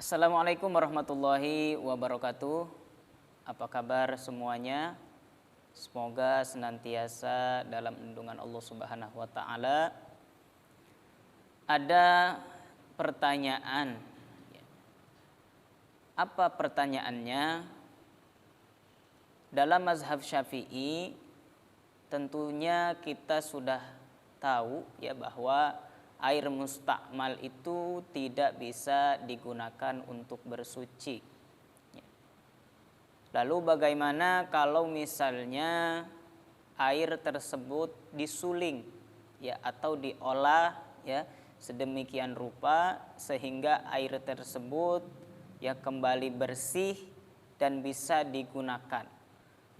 Assalamualaikum warahmatullahi wabarakatuh. Apa kabar semuanya? Semoga senantiasa dalam lindungan Allah Subhanahu wa taala. Ada pertanyaan. Apa pertanyaannya? Dalam mazhab Syafi'i tentunya kita sudah tahu ya bahwa air mustakmal itu tidak bisa digunakan untuk bersuci. Lalu bagaimana kalau misalnya air tersebut disuling ya atau diolah ya sedemikian rupa sehingga air tersebut ya kembali bersih dan bisa digunakan.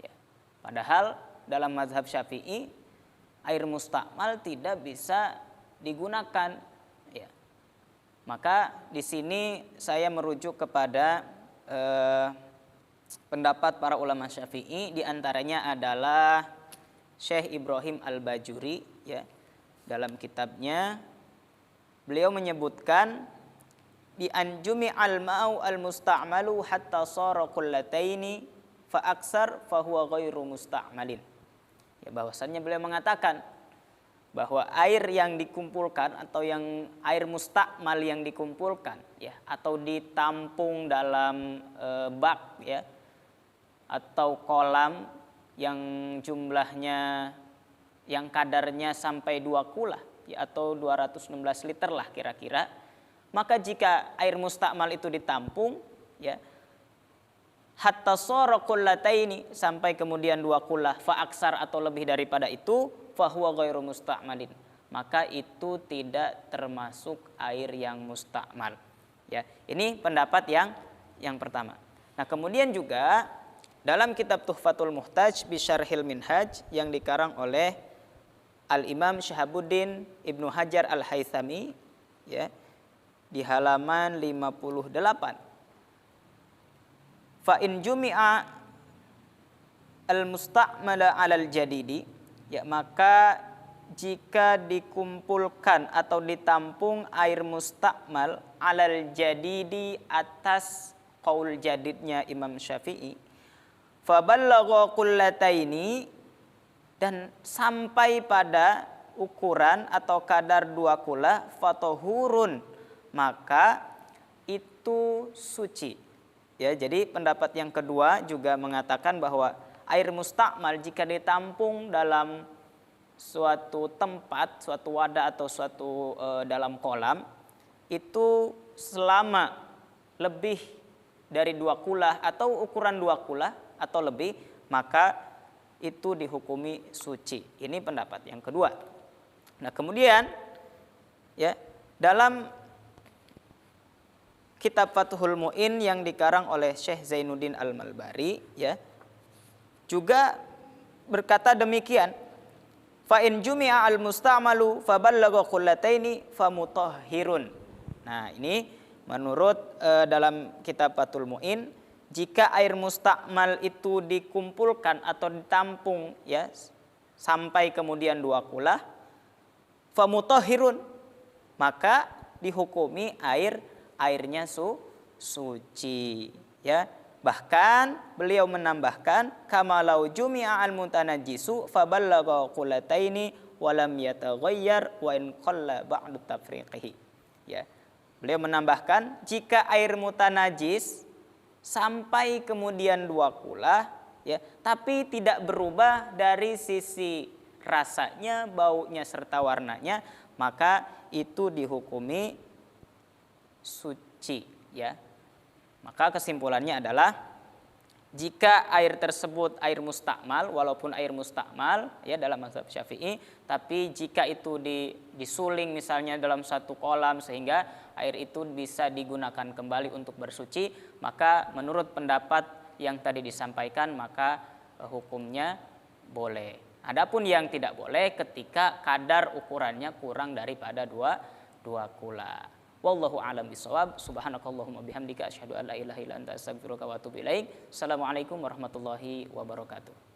Ya. Padahal dalam mazhab Syafi'i air mustakmal tidak bisa digunakan ya. Maka di sini saya merujuk kepada pendapat para ulama Syafi'i, di antaranya adalah Syekh Ibrahim Al-Bajuri ya. Dalam kitabnya beliau menyebutkan bi anjumi al-ma'u al-musta'malu hatta sara qullataini fa aksar fa huwa ghairu musta'malin. Ya, bahwasannya beliau mengatakan bahwa air yang dikumpulkan atau yang air mustakmal yang dikumpulkan ya atau ditampung dalam bak ya atau kolam yang jumlahnya yang kadarnya sampai 2 kula ya atau 216 liter lah kira-kira, maka jika air mustakmal itu ditampung ya hatta sara qullataini sampai kemudian 2 kula fa aksar atau lebih daripada itu fahuwa ghairu musta'malin, maka itu tidak termasuk air yang mustakmal ya. Ini pendapat yang pertama. Nah, kemudian juga dalam kitab Tuhfatul Muhtaj bi Syarhil Minhaj yang dikarang oleh Al-Imam Syahabuddin Ibnu Hajar Al-Haythami ya di halaman 58, fa in jumi'a al-mustakmala 'alal jadidi ya, maka jika dikumpulkan atau ditampung air mustakmal 'alal jadidi atas qaul jadidnya Imam Syafi'i, fa ballagha qullataini dan sampai pada ukuran atau kadar 2 kula fatahurun, maka itu suci. Ya, jadi pendapat yang kedua juga mengatakan bahwa air mustakmal jika ditampung dalam suatu tempat, suatu wadah atau suatu dalam kolam itu selama lebih dari 2 kula atau ukuran 2 kula atau lebih, maka itu dihukumi suci. Ini pendapat yang kedua. Nah, kemudian ya dalam kitab Fathul Mu'in yang dikarang oleh Syekh Zainuddin Al-Malbari ya juga berkata demikian, fa in jumi'a al-musta'malu fa ballagha qullataini fa mutahhirun. Nah, ini menurut dalam kitab Fathul Mu'in, jika air mustakmal itu dikumpulkan atau ditampung ya sampai kemudian 2 kula fa mutahhirun, maka dihukumi airnya suci ya. Bahkan beliau menambahkan kamalau jumi'a al-mutanajjisu fa ballagha qullataini wa lam yataghayyar wa in qalla ba'du tafriqihi. Ya. Beliau menambahkan jika air mutanajis sampai kemudian 2 kula ya, tapi tidak berubah dari sisi rasanya, baunya serta warnanya, maka itu dihukumi suci ya. Maka kesimpulannya adalah jika air tersebut air mustakmal, walaupun air mustakmal ya dalam mazhab Syafi'i, tapi jika itu disuling misalnya dalam satu kolam sehingga air itu bisa digunakan kembali untuk bersuci, maka menurut pendapat yang tadi disampaikan maka hukumnya boleh. Adapun yang tidak boleh ketika kadar ukurannya kurang daripada 2 kula. Wallahu a'lam bishawab. Subhanakallahumma bihamdika asyhadu an la ilaha illa anta astaghfiruka wa atubu ilaik. Assalamualaikum warahmatullahi wabarakatuh.